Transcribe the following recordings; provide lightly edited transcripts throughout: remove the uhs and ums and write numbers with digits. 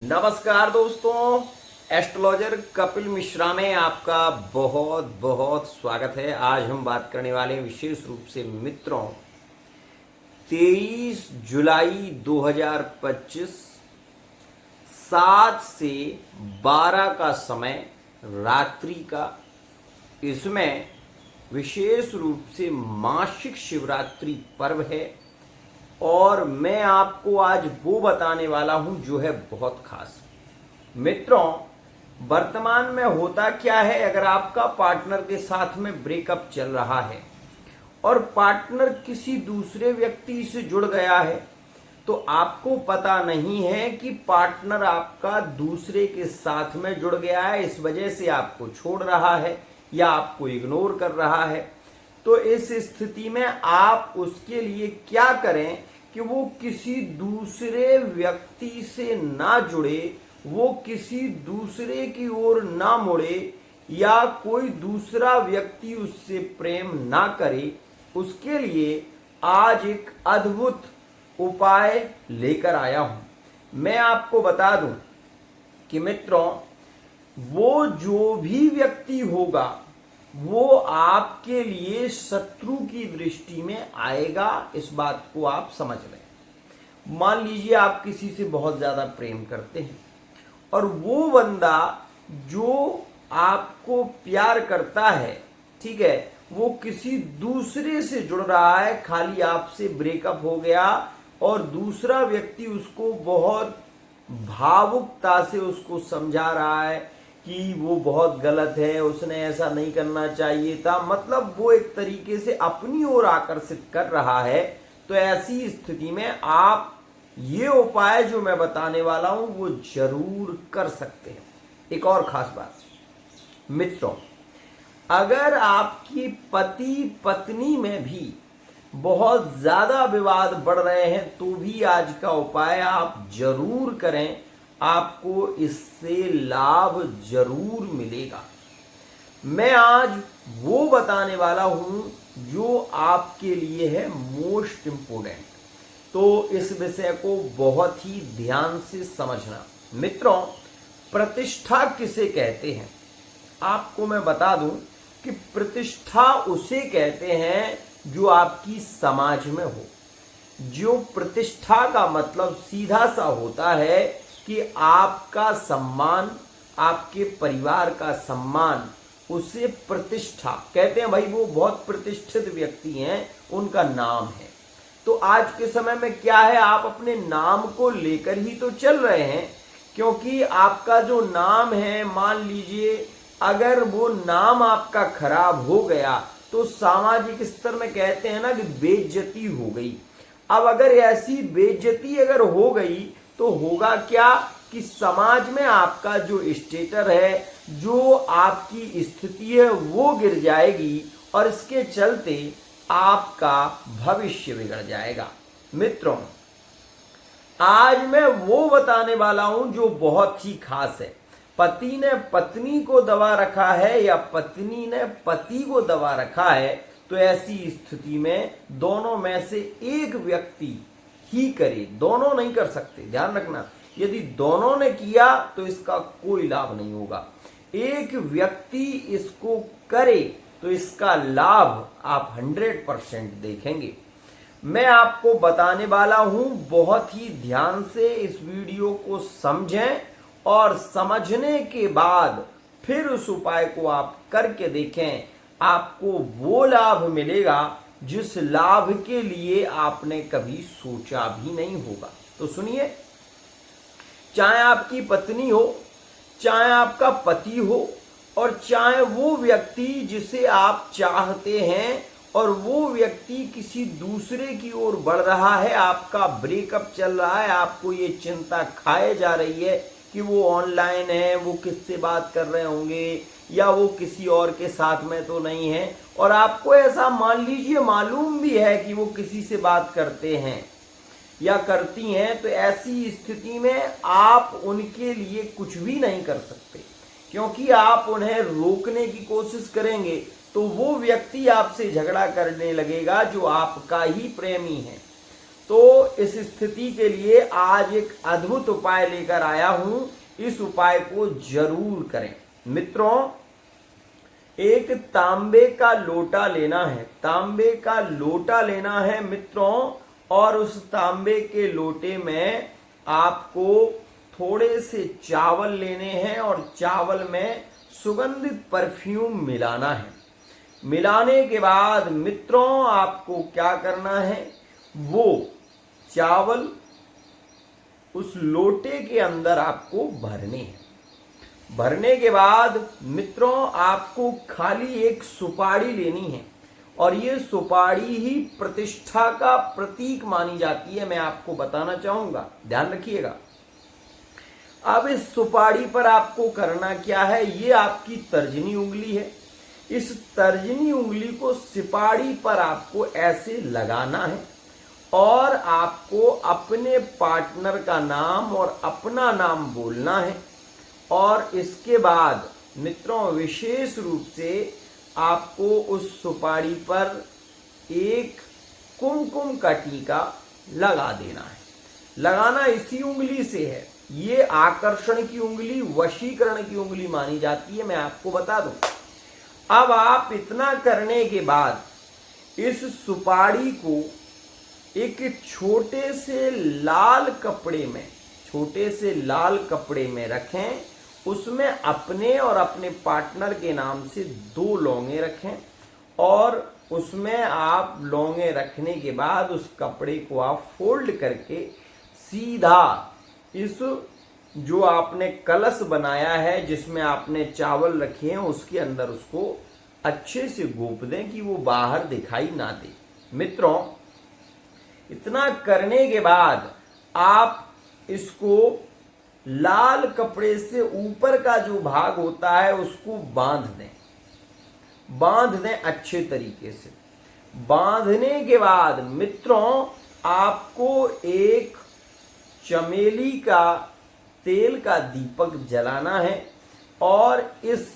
नमस्कार दोस्तों, एस्ट्रोलॉजर कपिल मिश्रा में आपका बहुत बहुत स्वागत है। आज हम बात करने वाले हैं विशेष रूप से मित्रों 23 जुलाई 2025 7 से 12 का समय रात्रि का। इसमें विशेष रूप से मासिक शिवरात्रि पर्व है और मैं आपको आज वो बताने वाला हूं जो है बहुत खास। मित्रों, वर्तमान में होता क्या है, अगर आपका पार्टनर के साथ में ब्रेकअप चल रहा है और पार्टनर किसी दूसरे व्यक्ति से जुड़ गया है तो आपको पता नहीं है कि पार्टनर आपका दूसरे के साथ में जुड़ गया है, इस वजह से आपको छोड़ रहा है या आपको इग्नोर कर रहा है। तो इस स्थिति में आप उसके लिए क्या करें कि वो किसी दूसरे व्यक्ति से ना जुड़े, वो किसी दूसरे की ओर ना मुड़े या कोई दूसरा व्यक्ति उससे प्रेम ना करे। उसके लिए आज एक अद्भुत उपाय लेकर आया हूं। मैं आपको बता दूं कि मित्रों, वो जो भी व्यक्ति होगा वो आपके लिए शत्रु की दृष्टि में आएगा, इस बात को आप समझ लें। मान लीजिए आप किसी से बहुत ज्यादा प्रेम करते हैं और वो बंदा जो आपको प्यार करता है, ठीक है, वो किसी दूसरे से जुड़ रहा है, खाली आपसे ब्रेकअप हो गया और दूसरा व्यक्ति उसको बहुत भावुकता से उसको समझा रहा है कि वो बहुत गलत है, उसने ऐसा नहीं करना चाहिए था, मतलब वो एक तरीके से अपनी ओर आकर्षित कर रहा है। तो ऐसी स्थिति में आप ये उपाय जो मैं बताने वाला हूं वो जरूर कर सकते हैं। एक और खास बात मित्रों, अगर आपकी पति पत्नी में भी बहुत ज्यादा विवाद बढ़ रहे हैं तो भी आज का उपाय आप जरूर करें, आपको इससे लाभ जरूर मिलेगा। मैं आज वो बताने वाला हूं जो आपके लिए है मोस्ट इंपोर्टेंट, तो इस विषय को बहुत ही ध्यान से समझना। मित्रों, प्रतिष्ठा किसे कहते हैं आपको मैं बता दूं कि प्रतिष्ठा उसे कहते हैं जो आपकी समाज में हो। जो प्रतिष्ठा का मतलब सीधा सा होता है कि आपका सम्मान, आपके परिवार का सम्मान, उसे प्रतिष्ठा कहते हैं। भाई वो बहुत प्रतिष्ठित व्यक्ति हैं, उनका नाम है। तो आज के समय में क्या है, आप अपने नाम को लेकर ही तो चल रहे हैं, क्योंकि आपका जो नाम है, मान लीजिए अगर वो नाम आपका खराब हो गया तो सामाजिक स्तर में कहते हैं ना कि बेइज्जती हो गई। अब अगर ऐसी बेइज्जती अगर हो गई तो होगा क्या कि समाज में आपका जो स्टेटस है, जो आपकी स्थिति है, वो गिर जाएगी और इसके चलते आपका भविष्य बिगड़ जाएगा। मित्रों, आज मैं वो बताने वाला हूं जो बहुत ही खास है। पति ने पत्नी को दबा रखा है या पत्नी ने पति को दबा रखा है, तो ऐसी स्थिति में दोनों में से एक व्यक्ति ही करे, दोनों नहीं कर सकते। ध्यान रखना, यदि दोनों ने किया तो इसका कोई लाभ नहीं होगा। एक व्यक्ति इसको करे तो इसका लाभ आप 100% देखेंगे। मैं आपको बताने वाला हूं, बहुत ही ध्यान से इस वीडियो को समझें और समझने के बाद फिर उस उपाय को आप करके देखें। आपको वो लाभ मिलेगा जिस लाभ के लिए आपने कभी सोचा भी नहीं होगा। तो सुनिए, चाहे आपकी पत्नी हो, चाहे आपका पति हो और चाहे वो व्यक्ति जिसे आप चाहते हैं और वो व्यक्ति किसी दूसरे की ओर बढ़ रहा है, आपका ब्रेकअप चल रहा है, आपको ये चिंता खाए जा रही है कि वो ऑनलाइन है, वो किससे बात कर रहे होंगे या वो किसी और के साथ में तो नहीं है, और आपको ऐसा मान लीजिए मालूम भी है कि वो किसी से बात करते हैं या करती हैं, तो ऐसी स्थिति में आप उनके लिए कुछ भी नहीं कर सकते, क्योंकि आप उन्हें रोकने की कोशिश करेंगे तो वो व्यक्ति आपसे झगड़ा करने लगेगा जो आपका ही प्रेमी है। तो इस स्थिति के लिए आज एक अद्भुत उपाय लेकर आया हूं। इस उपाय को जरूर करें। मित्रों, एक तांबे का लोटा लेना है, तांबे का लोटा लेना है मित्रों, और उस तांबे के लोटे में आपको थोड़े से चावल लेने हैं और चावल में सुगंधित परफ्यूम मिलाना है। मिलाने के बाद मित्रों आपको क्या करना है, वो चावल उस लोटे के अंदर आपको भरने हैं। भरने के बाद मित्रों आपको खाली एक सुपारी लेनी है, और ये सुपारी ही प्रतिष्ठा का प्रतीक मानी जाती है। मैं आपको बताना चाहूंगा, ध्यान रखिएगा। अब इस सुपारी पर आपको करना क्या है, ये आपकी तर्जनी उंगली है। इस तर्जनी उंगली को सुपारी पर आपको ऐसे लगाना है, और आपको अपने पार्टनर का नाम और अपना नाम बोलना है। और इसके बाद मित्रों विशेष रूप से आपको उस सुपारी पर एक कुमकुम का टीका लगा देना है। लगाना इसी उंगली से है। ये आकर्षण की उंगली, वशीकरण की उंगली मानी जाती है, मैं आपको बता दूं। अब आप इतना करने के बाद इस सुपारी को एक छोटे से लाल कपड़े में रखें। उसमें अपने और अपने पार्टनर के नाम से 2 लौंगे रखें, और उसमें आप लौंगे रखने के बाद उस कपड़े को आप फोल्ड करके सीधा इस जो आपने कलश बनाया है, जिसमें आपने चावल रखे हैं, उसके अंदर उसको अच्छे से गोप दें कि वो बाहर दिखाई ना दे। मित्रों, इतना करने के बाद आप इसको लाल कपड़े से ऊपर का जो भाग होता है उसको बांध दें अच्छे तरीके से। बांधने के बाद मित्रों आपको एक चमेली का तेल का दीपक जलाना है, और इस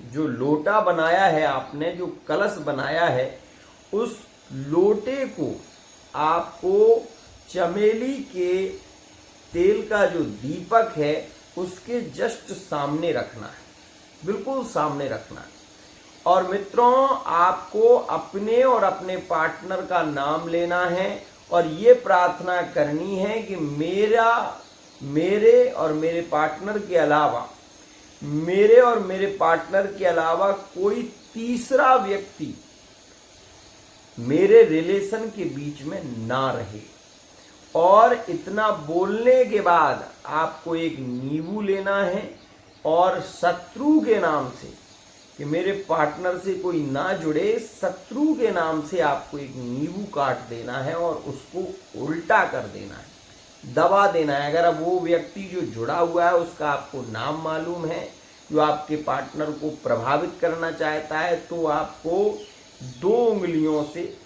जो लोटा बनाया है आपने, जो कलश बनाया है, उस लोटे को आपको चमेली के तेल का जो दीपक है उसके जस्ट सामने रखना है, बिल्कुल सामने रखना है। और मित्रों आपको अपने और अपने पार्टनर का नाम लेना है, और ये प्रार्थना करनी है कि मेरे और मेरे पार्टनर के अलावा कोई तीसरा व्यक्ति मेरे रिलेशन के बीच में ना रहे। और इतना बोलने के बाद आपको एक नींबू लेना है, और शत्रु के नाम से, कि मेरे पार्टनर से कोई ना जुड़े, शत्रु के नाम से आपको एक नींबू काट देना है और उसको उल्टा कर देना है, दबा देना है। अगर अब वो व्यक्ति जो जुड़ा हुआ है उसका आपको नाम मालूम है, जो आपके पार्टनर को प्रभावित करना चाहता है, तो आपको 2 उंगलियों से,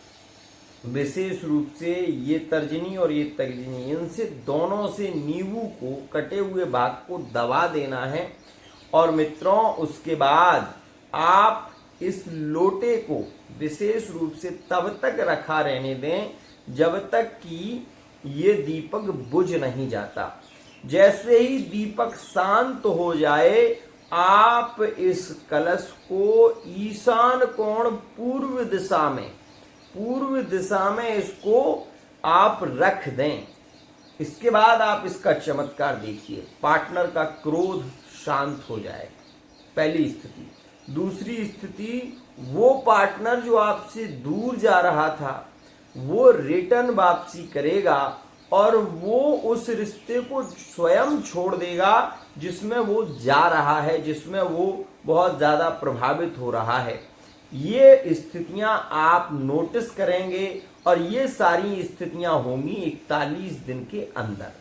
विशेष रूप से ये तर्जनी और ये तर्जनी, इनसे दोनों से नींबू को, कटे हुए भाग को दबा देना है। और मित्रों उसके बाद आप इस लोटे को विशेष रूप से तब तक रखा रहने दें जब तक कि ये दीपक बुझ नहीं जाता। जैसे ही दीपक शांत हो जाए, आप इस कलश को ईशान कोण पूर्व दिशा में इसको आप रख दें। इसके बाद आप इसका चमत्कार देखिए, पार्टनर का क्रोध शांत हो जाए, पहली स्थिति। दूसरी स्थिति, वो पार्टनर जो आपसे दूर जा रहा था वो रिटर्न वापसी करेगा, और वो उस रिश्ते को स्वयं छोड़ देगा जिसमें वो जा रहा है, जिसमें वो बहुत ज्यादा प्रभावित हो रहा है। ये स्थितियां आप नोटिस करेंगे, और ये सारी स्थितियां होंगी 41 दिन के अंदर।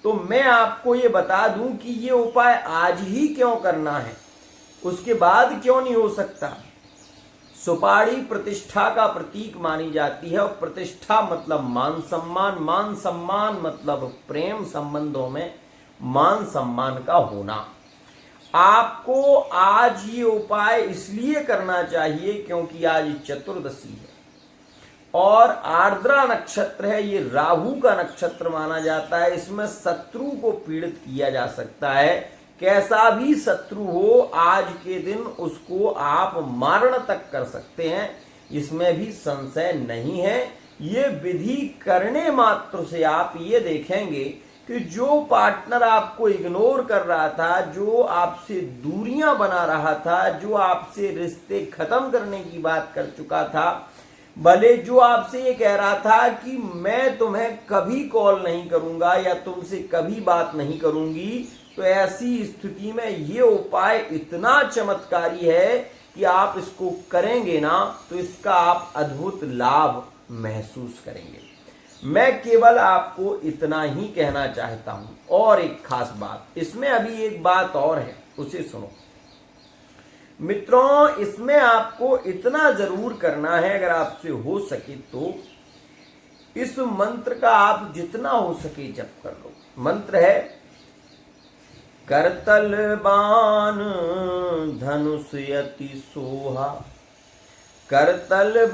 तो मैं आपको ये बता दूं कि ये उपाय आज ही क्यों करना है, उसके बाद क्यों नहीं हो सकता। सुपारी प्रतिष्ठा का प्रतीक मानी जाती है, और प्रतिष्ठा मतलब मान सम्मान मतलब प्रेम संबंधों में मान सम्मान का होना। आपको आज ये उपाय इसलिए करना चाहिए क्योंकि आज चतुर्दशी है, और आर्द्रा नक्षत्र है, ये राहु का नक्षत्र माना जाता है। इसमें शत्रु को पीड़ित किया जा सकता है। कैसा भी शत्रु हो, आज के दिन उसको आप मारण तक कर सकते हैं, इसमें भी संशय नहीं है। ये विधि करने मात्र से आप ये देखेंगे कि जो पार्टनर आपको इग्नोर कर रहा था, जो आपसे दूरियां बना रहा था, जो आपसे रिश्ते खत्म करने की बात कर चुका था, भले जो आपसे ये कह रहा था कि मैं तुम्हें कभी कॉल नहीं करूंगा या तुमसे कभी बात नहीं करूंगी, तो ऐसी स्थिति में ये उपाय इतना चमत्कारी है कि आप इसको करेंगे ना तो इसका आप अद्भुत लाभ महसूस करेंगे। मैं केवल आपको इतना ही कहना चाहता हूं। और एक खास बात, इसमें अभी एक बात और है, उसे सुनो मित्रों। इसमें आपको इतना जरूर करना है, अगर आपसे हो सके तो इस मंत्र का आप जितना हो सके जप कर लो। मंत्र है करतल बाण धनुष यति सोहा, करतल